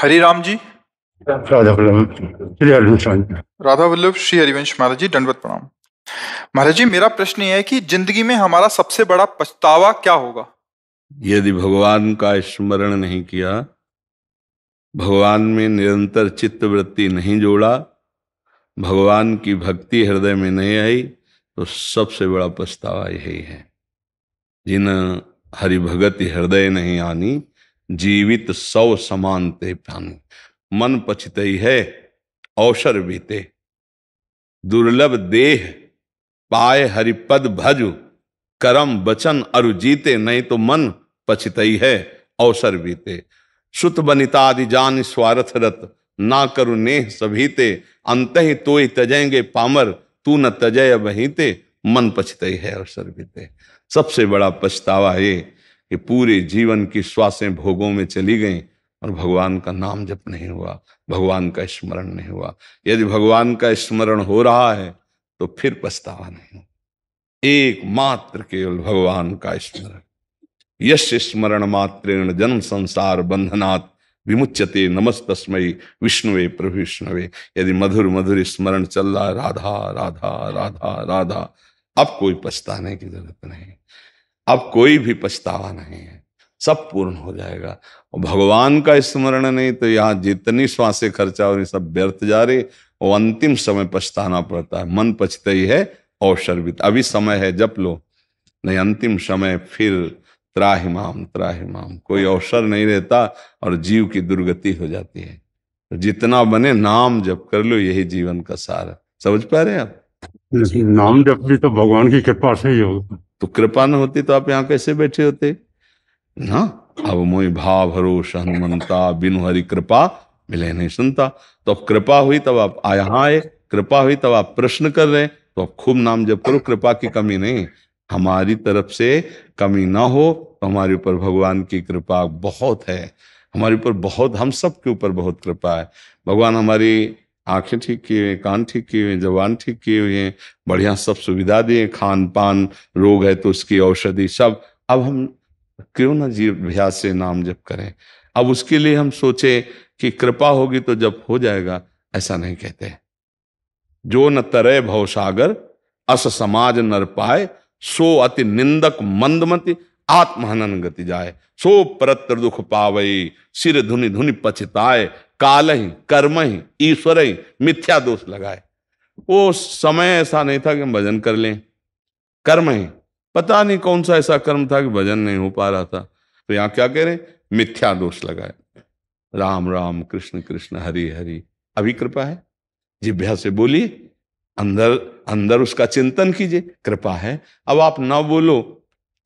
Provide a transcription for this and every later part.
हरि राम जी। राधा वल्लभ श्री हरिवंश महाराज। राधा वल्लभ श्री हरिवंश महाराज जी, दंडवत प्रणाम। महाराज जी, मेरा प्रश्न यह है कि जिंदगी में हमारा सबसे बड़ा पछतावा क्या होगा? यदि भगवान का स्मरण नहीं किया, भगवान में निरंतर चित्तवृत्ति नहीं जोड़ा, भगवान की भक्ति हृदय में नहीं आई, तो सबसे बड़ा पछतावा यही है। जिन हरि भगति हृदय नहीं आनी, जीवित सौ समान ते पानी। मन पछतई है अवसर बीते, दुर्लभ देह पाए हरिपद भजु, करम वचन अरु जीते। नहीं तो मन पछतई है अवसर बीते। सुत बनितादि जान स्वार्थ रत, ना करु नेह सभीते। अंतहि तोय तजेंगे पामर, तू न तजय बहीते। मन पछतई है अवसर बीते। सबसे बड़ा पछतावा ये कि पूरे जीवन की श्वासें भोगों में चली गईं और भगवान का नाम जप नहीं हुआ, भगवान का स्मरण नहीं हुआ। यदि भगवान का स्मरण हो रहा है तो फिर पछतावा नहीं हो। एकमात्र केवल भगवान का स्मरण। यस्य स्मरण मात्रेण जन्म संसार बंधनात् विमुच्यते, नमस्तस्मै विष्णुवे प्रभु विष्णुवे। यदि मधुर मधुर स्मरण चल रहा है, राधा राधा राधा राधा, अब कोई पछताने की जरूरत नहीं, अब कोई भी पछतावा नहीं है, सब पूर्ण हो जाएगा। और भगवान का स्मरण नहीं तो यहाँ जितनी श्वासें खर्चा हो रही सब व्यर्थ जा रही, और अंतिम समय पछताना पड़ता है। मन पछताई है अवसर भी, अभी समय है जप लो, नहीं अंतिम समय फिर त्राहिमाम त्राहिमाम, कोई अवसर नहीं रहता और जीव की दुर्गति हो जाती है। तो जितना बने नाम जप कर लो, यही जीवन का सार है। समझ पा रहे हैं आप? नाम जप भी तो भगवान की कृपा से ही होगा। तो कृपा न होती तो आप यहाँ कैसे बैठे होते ना? अब मोहि भाव भरोस हनुमंता, बिनु हरि कृपा मिले नहीं सुनता। तो अब कृपा हुई तब आप यहाँ आए, कृपा हुई तब आप प्रश्न कर रहे हैं, तो अब खूब नाम जप करो। कृपा की कमी नहीं, हमारी तरफ से कमी ना हो तो हमारे ऊपर भगवान की कृपा बहुत है। हमारे ऊपर बहुत, हम सब के ऊपर बहुत कृपा है। भगवान हमारी आंखें ठीक किए हुए, कान ठीक किए हुए, जबान ठीक किए हुए हैं, बढ़िया सब सुविधा दिए, खान पान, रोग है तो उसकी औषधि सब। अब हम क्यों ना जीव अभ्यास से नाम जप करें? अब उसके लिए हम सोचे कि कृपा होगी तो जब हो जाएगा, ऐसा नहीं कहते। जो न तरे भवसागर, अस समाज नर पाए। सो अति निंदक मंदमति, आत्महनन गति जाए। सो परत्र दुख पावई, सिर धुनि धुनि पछताए। काल ही कर्म ही ईश्वर ही मिथ्या दोष लगाए। वो समय ऐसा नहीं था कि हम भजन कर लें, कर्म ही पता नहीं कौन सा ऐसा कर्म था कि भजन नहीं हो पा रहा था। तो यहाँ क्या कह रहे हैं? मिथ्या दोष लगाए। राम राम कृष्ण कृष्ण हरि हरि, अभी कृपा है, जिभ्या से बोलिए, अंदर अंदर उसका चिंतन कीजिए, कृपा है। अब आप ना बोलो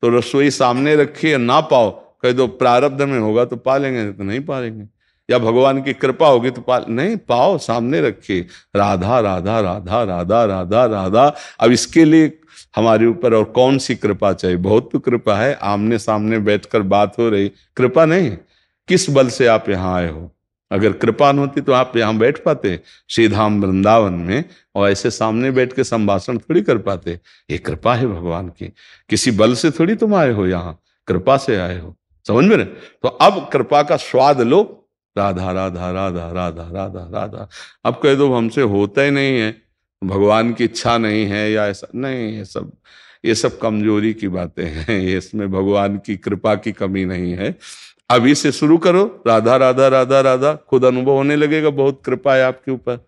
तो रसोई सामने रखिए, ना पाओ कह दो प्रारब्ध में होगा तो पा लेंगे, तो नहीं पाएंगे। या भगवान की कृपा होगी तो नहीं पाओ, सामने रखिए। राधा राधा राधा राधा राधा राधा। अब इसके लिए हमारे ऊपर और कौन सी कृपा चाहिए? बहुत तो कृपा है, आमने सामने बैठकर बात हो रही, कृपा नहीं? किस बल से आप यहाँ आए हो? अगर कृपा न होती तो आप यहाँ बैठ पाते श्रीधाम वृंदावन में, और ऐसे सामने बैठ के संभाषण थोड़ी कर पाते? ये कृपा है भगवान की, किसी बल से थोड़ी तुम आए हो, यहाँ कृपा से आए हो। समझ में? तो अब कृपा का स्वाद लो। राधा राधा राधा राधा राधा राधा। अब कह दो हमसे होता ही नहीं है, भगवान की इच्छा नहीं है या ऐसा नहीं, ये सब कमजोरी की बातें हैं। इसमें भगवान की कृपा की कमी नहीं है। अभी से शुरू करो, राधा राधा राधा राधा, खुद अनुभव होने लगेगा बहुत कृपा है आपके ऊपर।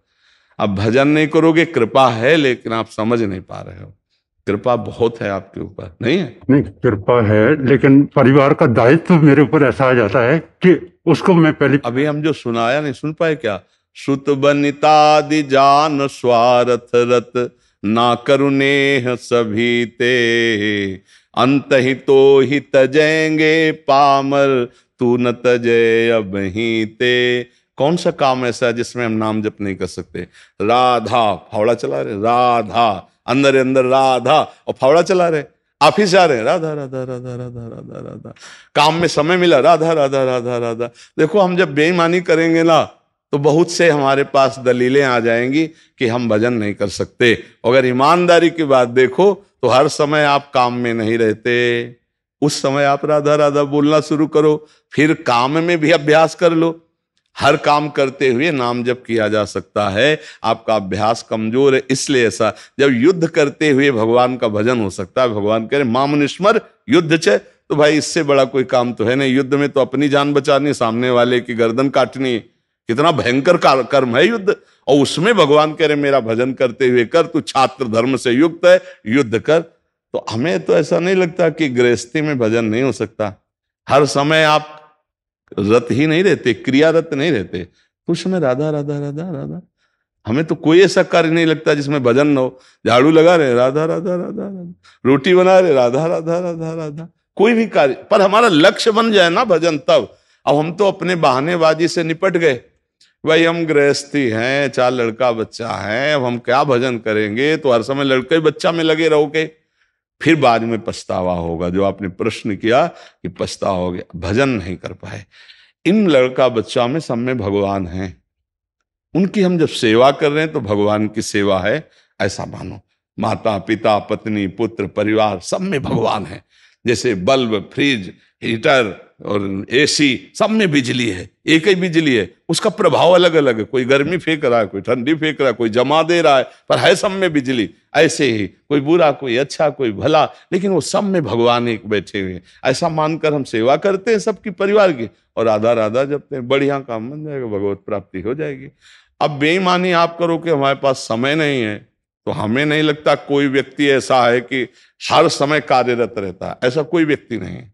अब भजन नहीं करोगे, कृपा है लेकिन आप समझ नहीं पा रहे हो। कृपा बहुत है आपके ऊपर, नहीं है? नहीं, कृपा है लेकिन परिवार का दायित्व मेरे ऊपर ऐसा आ जाता है कि उसको मैं पहले। अभी हम जो सुनाया नहीं सुन पाए क्या? सुत बनितादि जान स्वार्थ रत, ना करुणेह सभी ते। अंत ही तो ही तजेंगे पामर, तू न तजय अब ही ते। कौन सा काम ऐसा है जिसमें हम नाम जप नहीं कर सकते? राधा फावड़ा चला रहे, राधा अंदर अंदर राधा, और फावड़ा चला रहे, ऑफिस जा रहे हैं, राधा राधा राधा राधा राधा राधा। काम में समय मिला, राधा राधा राधा राधा। देखो हम जब बेईमानी करेंगे ना तो बहुत से हमारे पास दलीलें आ जाएंगी कि हम भजन नहीं कर सकते। अगर ईमानदारी की बात देखो तो हर समय आप काम में नहीं रहते, उस समय आप राधा राधा बोलना शुरू करो, फिर काम में भी अभ्यास कर लो। हर काम करते हुए नाम जप किया जा सकता है। आपका अभ्यास कमजोर है इसलिए ऐसा। जब युद्ध करते हुए भगवान का भजन हो सकता है, भगवान कह रहे मामुनिस्मर युद्ध च, तो भाई इससे बड़ा कोई काम तो है नहीं। युद्ध में तो अपनी जान बचानी, सामने वाले की गर्दन काटनी, कितना भयंकर कर्म है युद्ध। और उसमें भगवान कह रहे मेरा भजन करते हुए कर, तू छात्र धर्म से युक्त है, युद्ध कर। तो हमें तो ऐसा नहीं लगता कि गृहस्थी में भजन नहीं हो सकता। हर समय आप रत ही नहीं रहते, क्रियारत नहीं रहते, तो उस समय राधा राधा राधा राधा। हमें तो कोई ऐसा कार्य नहीं लगता जिसमें भजन न हो। झाड़ू लगा रहे राधा राधा राधा राधा, रोटी बना रहे राधा राधा राधा राधा, कोई भी कार्य, पर हमारा लक्ष्य बन जाए ना भजन तब। अब हम तो अपने बहानेबाजी से निपट गए, भाई हम गृहस्थी हैं, 4 लड़का बच्चा है, अब हम क्या भजन करेंगे, तो हर समय लड़के बच्चा में लगे रहोगे, फिर बाद में पछतावा होगा। जो आपने प्रश्न किया कि पछताओगे, भजन नहीं कर पाए। इन लड़का बच्चा में सब में भगवान है, उनकी हम जब सेवा कर रहे हैं तो भगवान की सेवा है ऐसा मानो। माता पिता पत्नी पुत्र परिवार सब में भगवान है। जैसे बल्ब फ्रिज हीटर और एसी सब में बिजली है, एक ही बिजली है, उसका प्रभाव अलग अलग है। कोई गर्मी फेंक रहा है, कोई ठंडी फेंक रहा है, कोई जमा दे रहा है, पर है सब में बिजली। ऐसे ही कोई बुरा कोई अच्छा कोई भला, लेकिन वो सब में भगवान एक बैठे हुए हैं। ऐसा मानकर हम सेवा करते हैं सबकी परिवार की, और राधा राधा जपते हैं, बढ़िया काम बन जाएगा, भगवत प्राप्ति हो जाएगी। अब बेईमानी आप करो कि हमारे पास समय नहीं है, तो हमें नहीं लगता कोई व्यक्ति ऐसा है कि हर समय कार्यरत रहता है। ऐसा कोई व्यक्ति नहीं है।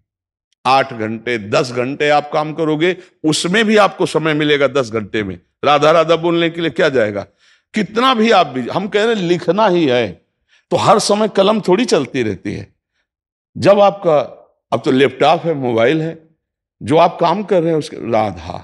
8 घंटे 10 घंटे आप काम करोगे, उसमें भी आपको समय मिलेगा 10 घंटे में। राधा राधा बोलने के लिए क्या जाएगा, कितना भी आप भी, हम कह रहे हैं लिखना ही है तो हर समय कलम थोड़ी चलती रहती है। जब आपका, अब तो लैपटॉप है, मोबाइल है, जो आप काम कर रहे हैं उसके राधा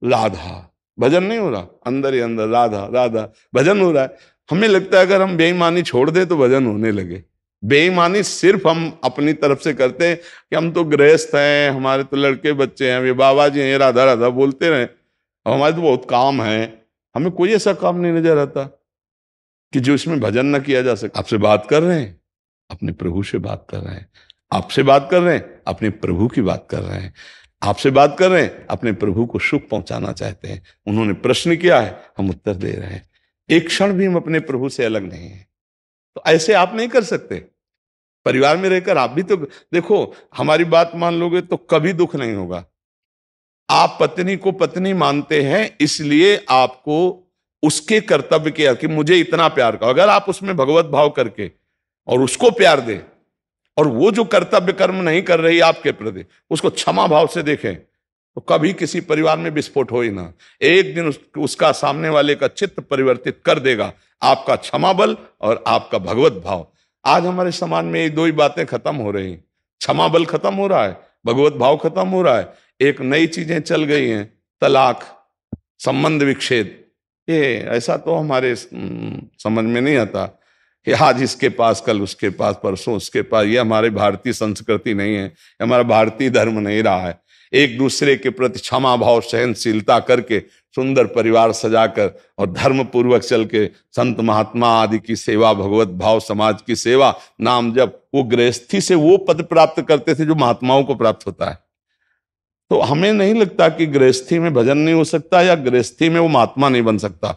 राधा, भजन नहीं हो रहा, अंदर ही अंदर राधा राधा भजन हो रहा है। हमें लगता है अगर हम बेईमानी छोड़ दें तो भजन होने लगे। बेईमानी सिर्फ हम अपनी तरफ से करते हैं कि हम तो गृहस्थ हैं, हमारे तो लड़के बच्चे हैं, वे बाबा जी हैं, राधा राधा बोलते रहे, हमारे तो बहुत काम है। हमें कोई ऐसा काम नहीं नजर आता कि जो इसमें भजन न किया जा सके। आपसे बात कर रहे हैं, अपने प्रभु से बात कर रहे हैं। आपसे बात कर रहे हैं, अपने प्रभु की बात कर रहे हैं। आपसे बात कर रहे हैं, अपने प्रभु को सुख पहुंचाना चाहते हैं। उन्होंने प्रश्न किया है, हम उत्तर दे रहे हैं। एक क्षण भी हम अपने प्रभु से अलग नहीं है। तो ऐसे आप नहीं कर सकते। परिवार में रहकर आप भी तो देखो, हमारी बात मान लोगे तो कभी दुख नहीं होगा। आप पत्नी को पत्नी मानते हैं, इसलिए आपको उसके कर्तव्य के कि मुझे इतना प्यार करो। अगर आप उसमें भगवत भाव करके और उसको प्यार दे, और वो जो कर्तव्य कर्म नहीं कर रही आपके प्रति, उसको क्षमा भाव से देखें, तो कभी किसी परिवार में विस्फोट हो ही ना। एक दिन उसका सामने वाले का चित्त परिवर्तित कर देगा, आपका क्षमा बल और आपका भगवत भाव। आज हमारे समाज में ये 2 ही बातें खत्म हो रही, क्षमा बल खत्म हो रहा है, भगवत भाव खत्म हो रहा है। एक नई चीजें चल गई हैं, तलाक, संबंध विच्छेद। ये ऐसा तो हमारे समझ में नहीं आता कि आज इसके पास कल उसके पास परसों उसके पास। ये हमारी भारतीय संस्कृति नहीं है, हमारा भारतीय धर्म नहीं रहा है। एक दूसरे के प्रति क्षमा भाव सहनशीलता करके सुंदर परिवार सजाकर और धर्म पूर्वक चल के संत महात्मा आदि की सेवा, भगवत भाव, समाज की सेवा, नाम जब, वो गृहस्थी से वो पद प्राप्त करते थे जो महात्माओं को प्राप्त होता है। तो हमें नहीं लगता कि गृहस्थी में भजन नहीं हो सकता या गृहस्थी में वो महात्मा नहीं बन सकता।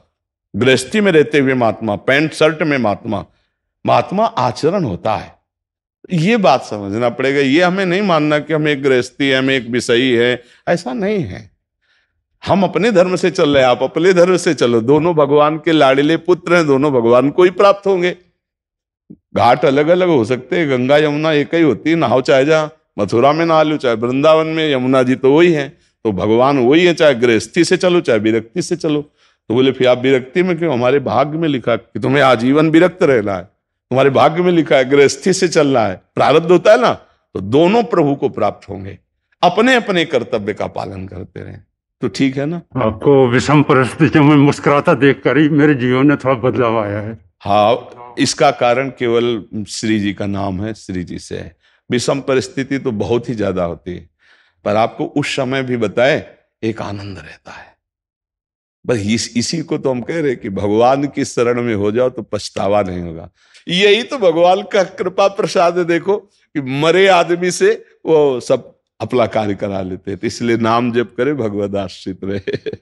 गृहस्थी में रहते हुए महात्मा, पैंट शर्ट में महात्मा, महात्मा आचरण होता है। ये बात समझना पड़ेगा। ये हमें नहीं मानना कि हम एक गृहस्थी है, हम एक विषयी है, ऐसा नहीं है। हम अपने धर्म से चल रहे हैं, आप अपने धर्म से चलो। दोनों भगवान के लाडले पुत्र हैं, दोनों भगवान को ही प्राप्त होंगे। घाट अलग अलग हो सकते हैं, गंगा यमुना एक ही होती है। नहाओ चाहे जहाँ मथुरा में नहा लो, चाहे वृंदावन में, यमुना जी तो वही है, तो भगवान वही है। चाहे गृहस्थी से चलो चाहे विरक्ति से चलो। तो बोले फिर आप विरक्ति में क्यों? हमारे भाग्य में लिखा कि तुम्हें आजीवन विरक्त रहना है, तुम्हारे भाग्य में लिखा है गृहस्थी से चलना है, प्रारब्ध होता है ना। तो दोनों प्रभु को प्राप्त होंगे, अपने अपने कर्तव्य का पालन करते रहें तो ठीक है ना। आपको विषम परिस्थितियों में मुस्कुराता देखकर ही मेरे जीवन में थोड़ा बदलाव आया है। हाँ, इसका कारण केवल श्री जी का नाम है, श्री जी से है। विषम परिस्थिति तो बहुत ही ज्यादा होती है, पर आपको उस समय भी बताए एक आनंद रहता है। बस इसी को तो हम कह रहे कि भगवान की शरण में हो जाओ तो पछतावा नहीं होगा। यही तो भगवान का कृपा प्रसाद है। देखो कि मरे आदमी से वो सब अपना कार्य करा लेते हैं। तो इसलिए नाम जप करे, भगवद आश्रित रहे।